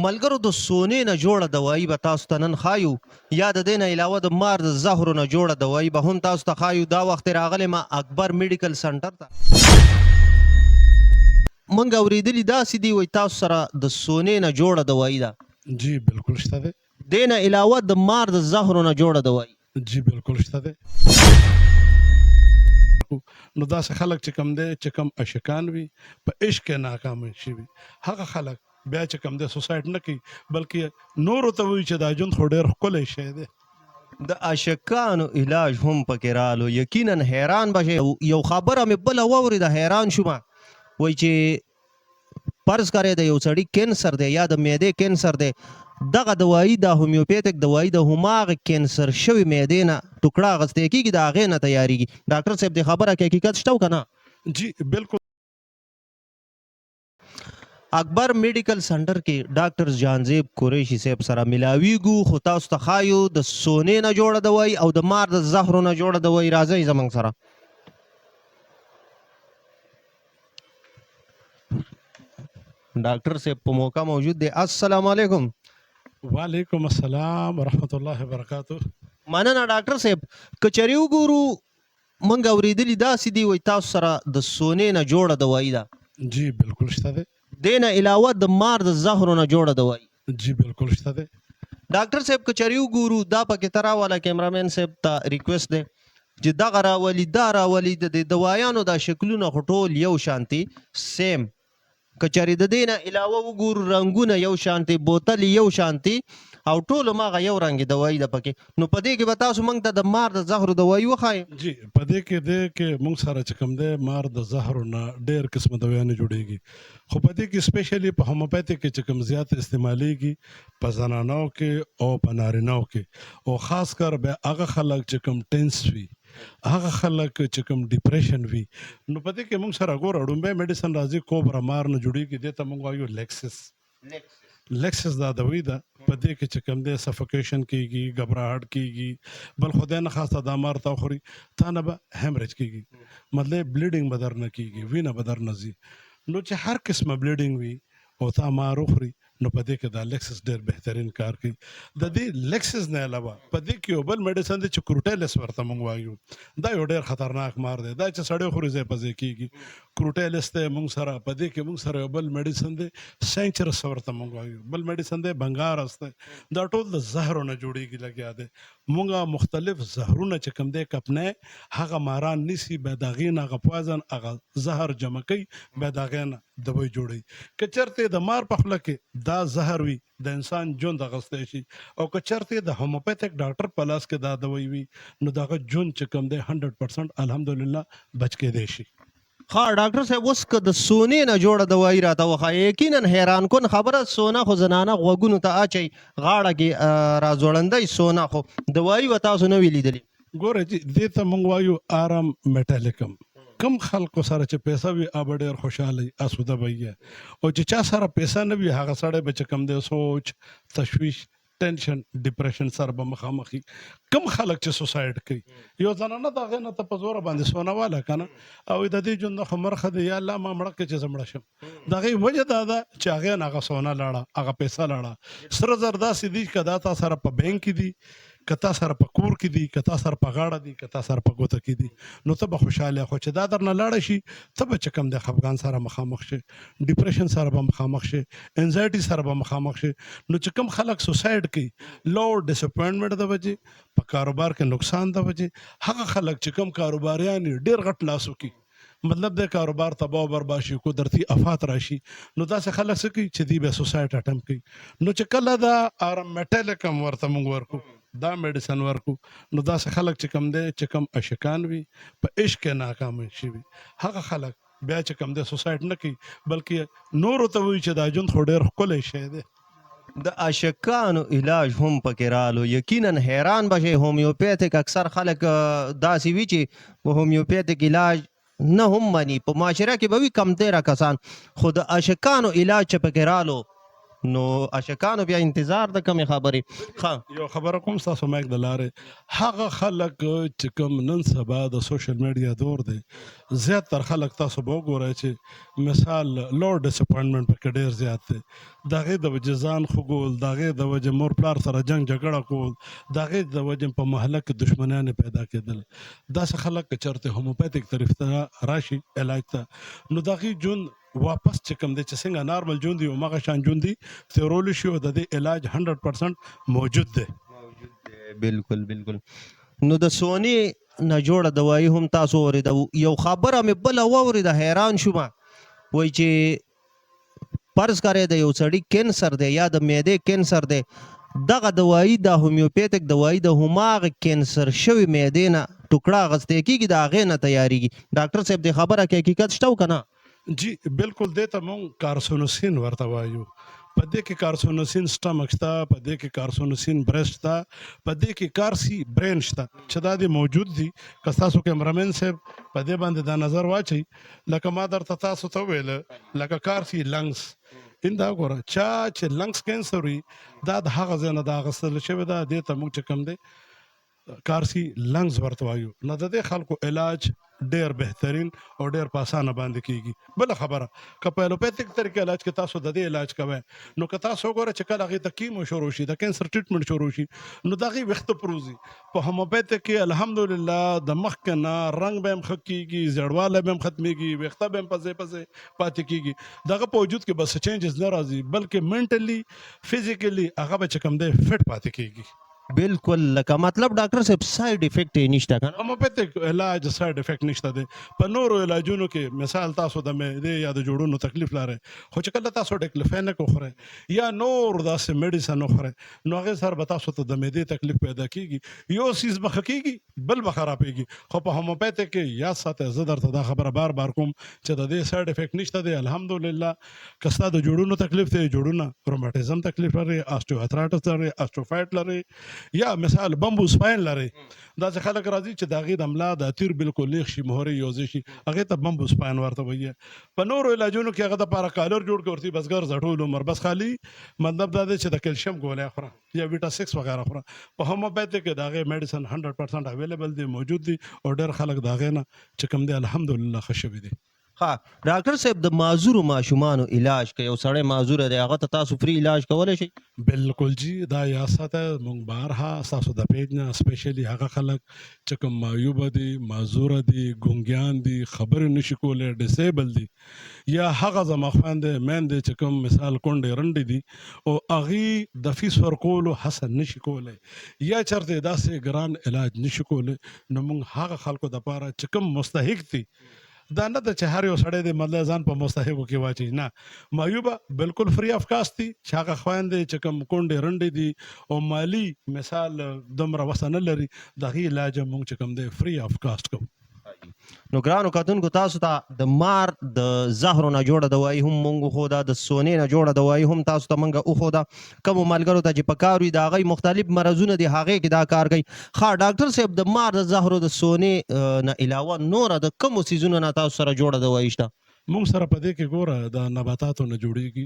ملګرو د سونې نه جوړه دوایي به تاسو ته نن ښایو یا د دې نه علاوه د مار د زهرو نه جوړه دوایي به هم تاسو ته ښایو. دا وخت راغلی ما اکبر میډیکل سنټر ته. موږ اورېدلي داسې دي وایي تاسو سره د سونې نه جوړه دوایي ده. جی بالکل شته دی. دې نه علاوه د مار د زهرو نه جوړه دوایي. جی بالکل شته دی. نو داسې خلک چې کم دی چې کم عاشقان وي په عشق کې ناکام شوي هغه خلک بیا چې کم دی سوسایډ نه کوي بلکې نورو ته وایي چې دا ژوند خو ډېر ښکلی شی دی. د عاشقانو علاج هم پکې رالو. یقینا حیران به شئ. یو خبره مې بله واورېده حیران شومه. وایي چې فرض کړئ د یو سړي کینسر دی یا د معدې کینسر دی، دغه دوایي د هومیوپیتک دوایي د هماغه کینسر شوي معدې نه ټوکړه اخیستی کېږي، د هغې نه تیارېږي. ډاکټر صاحب دې خبره کې حقیقت شته او که نه؟ جی بالکل. اکبر میډیکل سنټر کې ډاکټر جانزیب قریشي صاحب سره ملاویږو، خو تاسو ته ښایو د سونې نه جوړه دوایي او د مار د زهرو نه جوړه دوایي. راځئ زموږ سره. ډاکټر صاحب په موقع موجود دی. السلام علیکم. وعلیکم السلام ورحمۃ اللہ وبرکاتہ. مننه ډاکټر صاحب. که چېرې وګورو موږ اورېدلي داسې دي وایي تاسو سره د سونې نه جوړه دوایي ده. جی بالکل شته دی. دې نه علاوه د مار د زهرو نه جوړه دوایي. جی بالکل شته دی. ډاکټر صاحب که چېرې وګورو دا پکې ته راوله کیمرامین صاحب ته ریکویسټ دی چې دغه راولي دا راولي. د دې دوایانو دا شکلونه خو ټول یو شانتي سیم. که چېرې د دې نه علاوه وګورو رنګونه یو شانتي، بوتل یو شانتي او ټول هماغه یو رنګې دوایي ده پکې. نو په دې کې به تاسو موږ ته د مار د زهرو دوایي وښایئ. جی په دې کې دی کې موږ سره چې کوم دی مار د زهرو نه ډېر قسمه دوایانې جوړېږي، خو په دې کې سپیشلی په هومیوپیتیک کې چې کوم زیات استعمالیږي په زنانو کې او په نارینهو کې، او خاص کر بیا هغه خلک چې کوم ټینس وي، هغه خلک چې کوم ډیپریشن وي، نو په دې کې موږ سره ګوره ډومبی میډیسن راځي کوبرا مار نه جوړېږي. دې ته موږ وایو لیکسس دا دوی ده. په دې کې چې کوم دی سفوکیشن کېږي، ګبراهټ کېږي، بل خدای نه خواسته دا مار ته وخوري تا نه به هیمریج کېږي، مطلب بلیډینګ به در نه کېږي، وینه به در نه ځي. نو چې هر قسمه بلیډینګ وي او تا مار وخوري نو په دې کې دا لیکسس ډېر بهترین کار کوي. د دې لیکسس نه علاوه په دې کې یو بل میډیسن دی چې کروټیلس ورته موږ وایو. دا یو ډېر خطرناک مار دی. دا چې سړی خوري ځای په ځای کېږي. کروټیلس دی موږ سره. په دې کې موږ سره یو بل میډیسن دی سینچرس ورته موږ وایو. بل میډیسن دی بنګارس دی. دا ټول د زهرو نه جوړېږي لګیا دی. موږ مختلف زهرونه چې کوم دی کپنی هغه ماران نیسي، بیا د هغې نه هغه پوایزن هغه زهر جمع کوي، بیا د هغې نه دوی جوړوي. که چېرته د مار په خوله کې دا زهر وي د انسان ژوند اخیستی شي، او که چېرته د هومیوپیتک ډاکټر په لاس کې دا دوی وي نو د هغه ژوند چې کوم دی 100% الحمدلله بچ کېدی شي. ها ډاکټر صاحب اوس که د سونې نه جوړه دوایي راته وښایئ. یقینا حیران کن خبره، سونه خو زنانه غوږونو ته اچوي، غاړه کې راځوړندی سونه، خو دوایي به تاسو نه وي لیدلي. ګوره چې دې ته موږ وایو آرام میټالیکم. کم خلکو سره چې پیسه وي هغه ډېر خوشحاله اسوده به وي، او چې چا سره پیسه نه وي هغه سړی به چې کوم دی سوچ، تشویش، ټینشن، ډیپریشن سره به مخامخ وي. کم خلک چې سوسایډ کوي، یو زنانه د هغې نه ته په زوره باندې سونه واله که نه، او د دې ژوند نه خو مرخه دی یا الله ما مړه کړې چې زه مړه شم. د هغې وجه دا ده چې هغې نه هغه سونه لاړه، هغه پیسه لاړه. سره زر داسې دي که دا تا سره په بینک کې دي، که تا سره په کور کې دي، که تا سره په غاړه دي، که تا سره په ګوته کې دي، نو ته به خوشحاله. خو چې دا درنه لاړه شي ته به چې کوم دی خفګان سره مخامخ شي، ډیپریشن سره به مخامخ شي، انزایټي سره به مخامخ شي. نو چې کوم خلک سوسایډ کوي لو ډساپوینټمنټ د وجې، په کاروبار کې نقصان د وجې، هغه خلک چې کوم کاروباریان ډېر غټ لاسو کوي، مطلب د کاروبار تباہ و برباد شي، قدرتي افات راشي، نو داسې خلک څه کوي چې دوی به سوسایډ اټمپ کوي. نو چې کله دا آرام میټالیکم ورته موږ ورکو، دا میډیسن ورکو، نو داسې خلک چې کوم دی چې کوم عاشقان وي په عشق کې ناکام شوي، هغه خلک بیا چې کوم دی سوسایډ نه کوي بلکې نورو ته وایي چې دا ژوند خو ډېر ښکلی شی دی. د عاشقانو علاج هم پکې رالو. یقینا حیران به شئ. هومیوپیتک اکثر خلک داسې وي چې هومیوپیتک علاج نه هم مني. په معاشره کې به وي کمتېره کسان، خو د عاشقانو علاج چې پکې رالو نو عاشقانو بیا انتظار د کمې خبرې ښه یو خبره کوم ستاسو مایک د لارې هغه خلک چې کوم نن سبا د سوشل میډیا دور دی زیاتره خلک تاسو به وګورئ چې مثال لو ډساپوینټمنټ پکې ډېر زیات دی د هغې د وجې ځان خوږول د هغې د وجې مور پلار سره جنګ جګړه کول د هغې د وجې په محله کې دشمنیانې پیدا کېدل داسې خلک که چېرته هوموپیتیک طرف ته راشي علاج ته نو د هغې ژوند واپس چې کوم دی چې څنګه نارمل ژوند دی همغه شان ژوند دی تیرولی شي او د دې علاج 100% موجود دی بالکل بالکل نو د سونی نه جوړه دوايي هم تاسو اورېده یو خبره مې بله واورېده حیران شوم وایي چې فرض کړئ د یو سړي کینسر دی یا د معدې کینسر دی دغه دوايي د هومیوپیتیک دوايي د هماغه کینسر شوي معدې نه ټوکړه اخیستې کېږي د هغې نه تیارېږي ډاکټر صاحب دې خبره کې حقیقت شته او که نه جی بالکل دې ته مونږ کارسونوسین ورته وایو په دې کې کارسونوسین سټمک شته په دې کې کارسونوسین برېسټ شته په دې کې کارسي برین شته چې دا دې موجود دي که ستاسو کیمرامین صاحب په دې باندې دا نظر واچوي لکه ما درته تاسو ته وویله لکه کارسي لنګس ان دا ګوره چا چې لنګس کینسر وي دا د هغه ځای نه دا اخیستل شوې ده دې ته موږ چې کوم دی کارسي لنګز ورته وایو نو د دې خلکو علاج ډېر بهترین او ډېر په اسانه باندې کیږي بله خبره که په الوپیتیک طریقې علاج کې تاسو د دې علاج کوئ نو که تاسو وګوره چې کله هغې ته کیمو شروع شي د کینسر ټریټمنټ شروع شي نو د هغې ویښته پروزي په هوموپیتیک کې الحمدلله د مخکې نه رنګ به هم ښه کیږي زیړوالی به هم ختمیږي ویښته به هم پځې پځې پاتې کیږي دغه په وجود کې بس چینجز نه راځي بلکې منټلی فزیکلی هغه به چې کوم دی فټ پاتې کیږي بالکل لکه مطلب ډاکټر صاحب ساید افیکټ یې نشته که نه هوموپیتیک علاج ساید افیکټ نشته دی په نورو علاجونو کې مثال تاسو د معدې یا د جوړونو تکلیف لرئ خو چې کله تاسو ډیکلوفینک وخورئ یا نور داسې میډیسن وخورئ نو هغې سره به تاسو ته د معدې تکلیف پیدا کیږي یو سیز به ښه کیږي بل به خرابېږي خو په هوموپیتیک کې یاد ساتئ زه درته دا خبره بار بار کوم چې د دې ساید افیکټ نشته دی الحمدلله که ستا د جوړونو تکلیف دی جوړونه روماټیزم تکلیف لري آسټیوارترایټس لري آسټروفایټ لري یا مثال بمبو سپاین لري دا چې خلک راځي چې د هغې د ملا د اتیر بالکل لیخ شي مهرې یوځای شي هغې ته بمبو سپاین ورته وایي په نورو علاجونو کې هغه دپاره کالر جوړ کړي ورته بزګر زه ټول عمر بس خالي مطلب دا دی چې د کیلشیم ګولۍ خوره یا ویټا 6 وغیره خوره په هوموپیتیک کې د هغې میډیسن 100% اویلیبل دی موجود دي او ډېر خلک د هغې نه چې کوم دی الحمدلله ښه شوي دي ها ډاکټر صاحب د معذورو ماشومانو علاج که یو سړی معذوره دی هغه ته تاسو فری علاج کولی شئ بالکل جی دا یاد ساته مونږ بارها ستاسو د پیج نه سپیشلی هغه خلک چې کوم معیوبه دي معذوره دي ګونګیان دي خبرې نشي کولی ډسیبل دي یا هغه زما خویندې میندې چې کوم مثال کونډې رنډې دي او هغې د فیس ورکولو هڅه نشي کولی یا چېرته داسې ګران علاج نشي کولی نو مونږ هغه خلکو دپاره چې کوم مستحق دي دا نه ده چې هر یو سړی د مطلب ځان په مستحقو کې واچي نه معیوبه بالکل فری اف کاست دي چې هغه خویندې چې کوم کونډې رنډې دي او مالی مثال دومره وسه نه لري د هغې علاج موږ چې کوم دی فری اف کاست کوو نو ګرانو کتونکو تاسو ته د مار د زهرو نه جوړه دوايي هم مونږ وښوده د سونې نه جوړه دوايي هم تاسو ته مونږ وښوده کومو ملګرو ته چې په کار وي د هغوی مختلف مرضونه دي هغې کې دا کار کوي ښه ډاکټر صاحب د مار د زهرو د سونې نه علاوه نوره د کومو څیزونو نه تاسو سره جوړه دوايي شته مونږ سره په دې کې ګوره د نباتاتو نه جوړیږي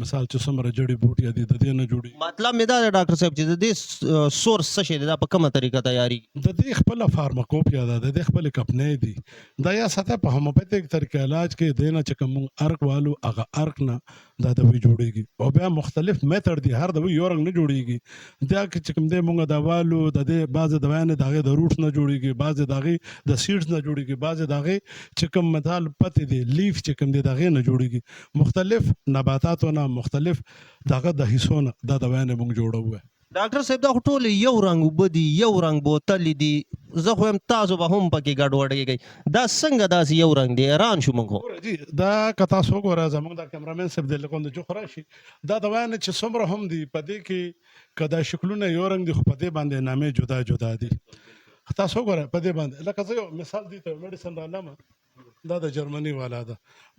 مثال چې څومره جړې بوټي دي د دې نه جوړیږي مطلب مې دا دی ډاکټر صاحب چې د دې سورس څه شی دی دا په کومه طریقه تیارېږي د دې خپله فارماکوپیا ده د دې خپلې کپنۍ دي دا یا ساته په هوموپیتیک طریقې علاج کې دی نه چې کوم مونږ ارک والو هغه ارک نه دا دوی جوړیږي او بیا مختلف میتھډ دي هر دوی یو رنګ نه جوړیږي دا چې کوم دی مونږ د والو د دې بعضې دوایانې د هغې د روټس نه جوړیږي بعضې د هغې د سیډز نه جوړیږي بعضې د هغې چې کوم مثال پتې دی لیف چې کوم دی د هغې نه جوړیږي مختلف نباتاتو نه مختلف دغه د حصو نه دا دوایانې مونږ جوړوو ډاکټر صاحب دا خو ټولې یو رنګ اوبه دي یو رنګ بوتلې دي زه خو یم تاسو به هم پکې ګډوډېږئ دا څنګه داسې یو رنګ دی حیران شو موږ خو جی دا که تاسو وګوره زموږ د کیمرامین صاحب دی لکه د جوخ راشي دا دوایانې چې څومره هم دي په دې کې که دا شکلونه یو رنګ دي خو په دې باندې نامې جدا جدا دي تاسو وګوره په دې باندې لکه زه یو مثال دي ته میډیسن رالمه دا د جرمني والا ده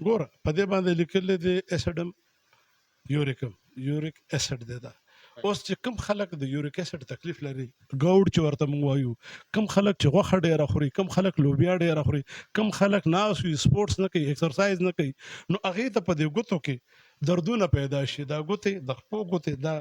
ګوره په دې باندې لیکلی دی اسیډم یوریک اسیډ دی دا اوس چې کم خلک د یوریک اسید تکلیف لري ګوډ چې ورته موږ وایو کم خلک چې غوښه ډیره خوري کم خلک لوبیا ډیره خوري کم خلک ناس وي سپورتس نه کوي ایکسرسایز نه کوي نو هغې ته په دې ګوتو کې دردونه پیدا شي دا ګوتې د خپو ګوتې دا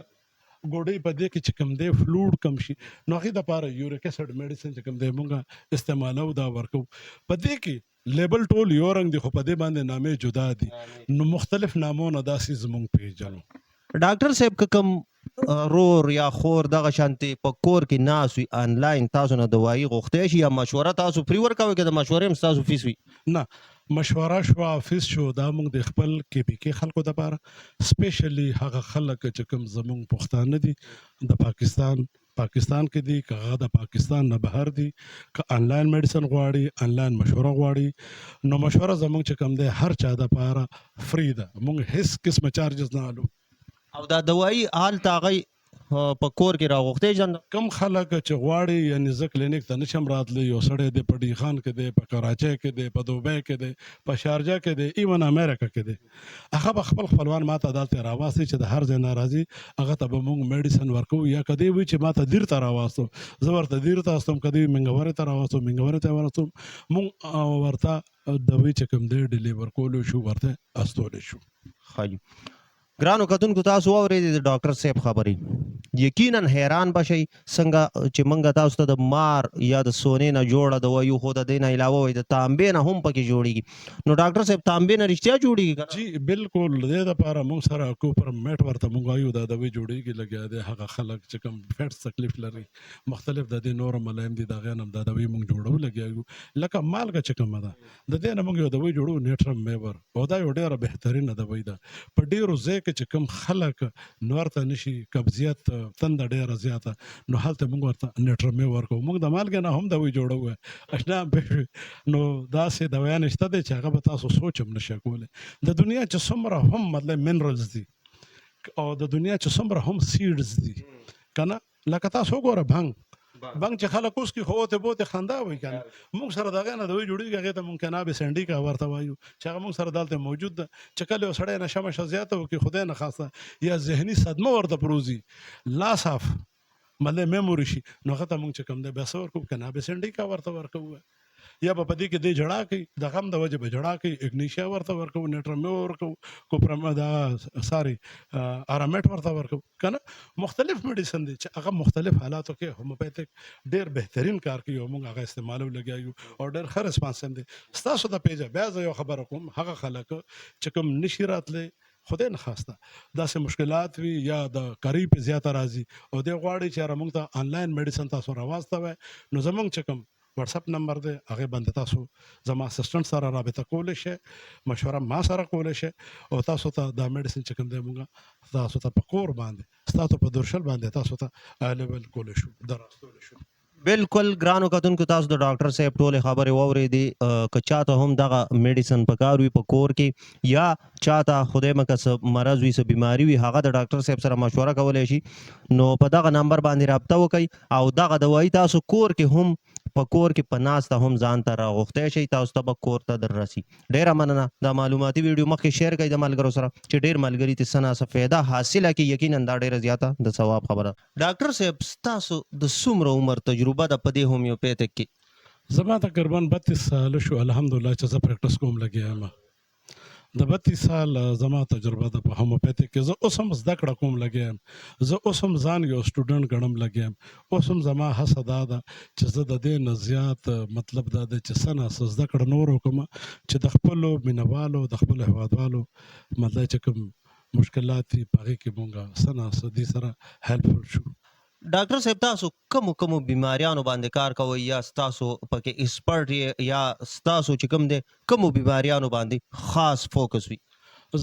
ګوډۍ په دې کې چې کم دی فلوډ کم شي نو هغې دپاره یوریک اسید میډیسن چې کم دی مونږ استعمالو دا ورکو په دې کې لیبل ټول یو رنګ دی خو په دې باندې نامې جدا دي نو مختلف نامونه داسې زمونږ پیژنو ډاکټر صاحب که کوم رور یا خور دغه شانتې په کور کې ناست وي آنلاین تاسو نه دوايي غوښتی شي یا مشوره تاسو فری ورکوئ که د مشورې هم ستاسو فیس وي نه مشوره شو فیس شو دا موږ د خپل کې پی کې خلکو دپاره سپیشلی هغه خلک چې کوم زموږ پښتانه دي د پاکستان کې دي که هغه د پاکستان نه بهر دي که آنلاین میډیسن غواړي آنلاین مشوره غواړي نو مشوره زموږ چې کوم دی هر چا دپاره فری ده موږ هیڅ قسمه چارجز نه الو او دا دوايي هلته هغوی په کور کې راغوښتی ژوند کم خلک چې غواړي یعنی زه کلینیک ته نشم راتلی یو سړی دی په ډي خان کې دی په کراچۍ کې دی په دوبۍ کې دی په شارجه کې دی ایون امریکا کې دی هغه به خپل خپلوان ماته دلته راواستي چې د هر ځای نه راځي هغه ته به موږ میډیسن ورکوو یا که دی وي چې ماته دیر ته راواستو زه ورته دیر ته استم که دی منګورې ته راواستو منګورې ته ورستوم موږ ورته دوی چې کوم دی ډیلیور کولو شو ورته استولی شو ښه ګرانو کتونکو تاسو واورېدې د ډاکټر صاحب خبرې یقینا حیران به شئ څنګه چې موږ تاسو ته د مار یا د سونې نه جوړه دوا خو د دې نه علاوه وایي د تانبې نه هم پکې جوړېږي نو ډاکټر صاحب تانبې نه رښتیا جوړېږي که جی بالکل د دې دپاره موږ سره کوپر میټ ورته موږ وایو دا دوی جوړېږي لګیا دی هغه خلک چې کوم فیټس تکلیف لري مختلف د دې نور ملایم دي د هغې نه هم دا دوی موږ جوړو لګیا یو لکه مالګه چې کومه ده د دې نه موږ یو دوی جوړو نیټرم میور او دا یو ډېره بهترینه دوی ده په ډېرو ځای کې چې کوم خلک نور ته نشي قبضیت تنده ډېره زیاته نو هلته موږ ورته نیټرمې ورکوو موږ د مالګې نه هم دوی جوړوو اشنا نو داسې دویان شته دی چې هغه به تاسو سوچ هم نشئ کولی د دنیا چې څومره هم مطلب منرلز دي او د دنیا چې څومره هم سیډز دي که نه لکه تاسو وګوره بنګ چې خلک اوس کې خو اوتې بوتې خندا وایي که نه موږ سره د هغې نه دوی جوړېږي هغې ته موږ کنابې سنډیکا ورته وایو چې هغه موږ سره دلته موجود ده چې کله یو سړی نشه مشه زیاته وکړي خدای نه خواسته یا ذهني صدمه ورته پروزي لاس آف مطلب میموري شي نو هغه ته موږ چې کوم دی بیا څه ورکوو کنابې سنډیکا ورته ورکوو یا به په دې کې دی جړا کوي د غم د وجې به جړا کوي اګنیشیا ورته ورکوو نیټرمې ورکوو کوپرما دا ساري ارامټ ورته ورکوو که نه مختلف میډیسن دی چې هغه مختلف حالاتو کې هومیوپیتھک ډېر بهترین کار کوي او موږ هغه استعمالو لګیا یو او ډېر ښه ریسپانس هم دی ستاسو د پیجه بیا زه یو خبره کوم هغه خلک چې کوم نشي راتلی خدای نه خواسته داسې مشکلات وي یا د کاري په زیاته راځي او دی غواړي چې یاره موږ ته آنلاین میډیسن تاسو راواستوئ نو زموږ چې کوم واتساپ نمبر دی هغې باندې تاسو زما اسسټنټ سره رابطه کولی شئ مشوره ما سره کولی شئ او تاسو ته دا میډیسن چې کوم دی موږ تاسو ته په کور باندې ستاسو په درشل باندې تاسو ته اویلیبل کولی شو دراستولی شو بالکل ګرانو کتونکو تاسو د ډاکټر صاحب ټولې خبرې واورېدې که چاته هم دغه میډیسن پکار وي په کور کې یا چاته خدای مکه څه مرض وي څه بیماري وي هغه د ډاکټر صاحب سره مشوره کولی شي نو په دغه نمبر باندې رابطه وکړئ او دغه دوایي تاسو کور کې هم په کور کې په ناسته هم ځان ته راغوښتی شئ تاسو ته به کور ته در رسي ډېره مننه دا معلوماتي ویډیو مخکې شیر کړئ د ملګرو سره چې ډېر ملګري ترې څه ناڅه فایده حاصله کړي یقینا دا ډېره زیاته د ثواب خبره ډاکټر صاحب ستاسو د څومره عمر تجربه ده په دې هومیوپیتھک کې زما تقریبا 32 ساله شو الحمدلله چې زه پریکټس کوم لګیا یم د 32 سال زما تجربه ده په هومیوپیتھک کې زه اوس هم زده کړه کوم لګیا یم زه اوس هم ځان یو سټوډنټ ګڼم لګیا یم اوس هم زما هڅه دا ده چې زه د دې نه زیات مطلب دا دی چې څه نه څه زده کړه نور وکړم چې د خپلو مینهوالو د خپلو هیوادوالو مطلب چې کوم مشکلات دي په هغې کې مونږ څه نه څه دې سره هیلپفل شو ډاکټر صاحب تاسو کومو بیماریانو باندې کار کوئ یا ستاسو پکې ایکسپرټ یا ستاسو چې کوم دی کومو بیماریانو باندې خاص فوکس وي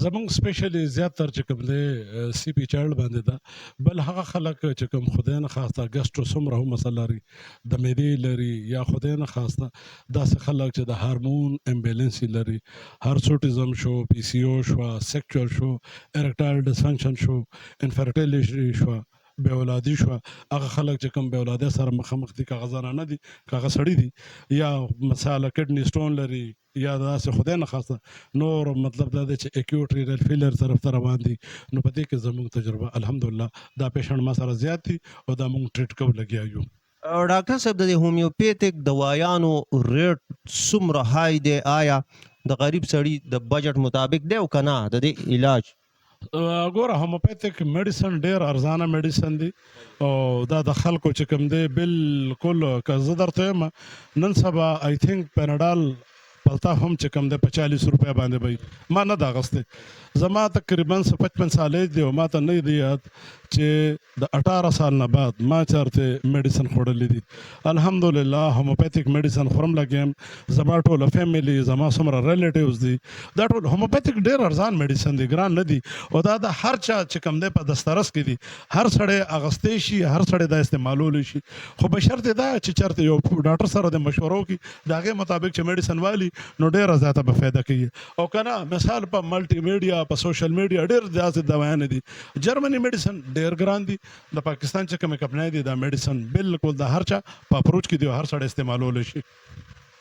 زمونږ سپیشلی زیاتر چې کوم دی سی پی چایلډ باندې ده بل هغه خلک چې کوم خدای نه خواسته ګسټرو څومره هم مسله لري د معدې لري یا خدای نه خواسته داسې خلک چې د هارمون امبیلنسي لري هرسوټیزم شو پی سی او شو سیکچوال شو ایرکټایل ډسفنکشن شو انفرټیلیټي شو بې اولادي شوه هغه خلک چې کوم بې اولادۍ سره مخامخ دي که هغه زنانه دي که هغه سړي دي یا مثاله کډني سټون لري یا داسې خدای نه خواسته نور مطلب دا دی چې اکیوټ رینل فیلر طرف ته روان دي نو په دې کې زموږ تجربه الحمدلله دا پیشنټ ما سره زیات دي او دا موږ ټریټ کوو لګیا یو ډاکټر صاحب د هومیوپیتیک دوايانو ریټ څومره های دی آیا د غریب سړي د بجټ مطابق دی او که نه د دې علاج ګوره هوموپیتیک میډیسن ډیر ارزانه میډیسن دی او دا د خلکو چې کوم دی بالکل که زه درته یم نن سبا آی تھنک پیناډال پلتا هم چې کوم دی په 40 روپیا باندې به ما نه دا اغوستی زما تقریبا 55 سال دی او ما ته نه دی یاد چې د 18 سال نه بعد ما چارته میډیسن خوړلې دي الحمدلله هوموپیتیک میډیسن خورم لګیم زما ټوله فیملی زما څومره ریلیټیوز دي دا ټول هوموپیتیک ډیر ارزان میډیسن دی ګران نه دی او دا د هر چا چې کوم دی په دسترس کې دي هر سړی اغوستی شي هر سړی دا استعمالولی شي خو بشرط دا چې چېرته یو ډاکټر سره د مشورو کې د هغې مطابق چې میډیسن والي نو ډیره زیاته به فایده کوي او که نه مثال په ملټي میډیا په سوشل میډیا ډېر داسې دوايانې دي جرمني میډیسن ډېر ګران دي د پاکستان چې کومې کمپنۍ دي دا میډیسن بالکل د هر چا په اپروچ کې دی او هر سړی استعمالولی شي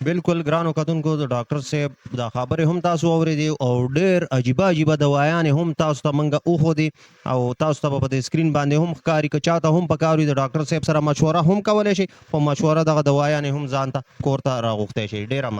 بالکل ګرانو کتونکو د ډاکټر صاحب دا خبرې هم تاسو اورېدې او ډېر عجیبه دوايانې هم تاسو ته موږ وښودې او تاسو ته به په دې سکرین باندې هم ښکاري که چاته هم پکار وي د ډاکټر صاحب سره مشوره هم کولی شي په مشوره دغه دوايانې هم ځان ته کور ته راغوښتی شي ډېره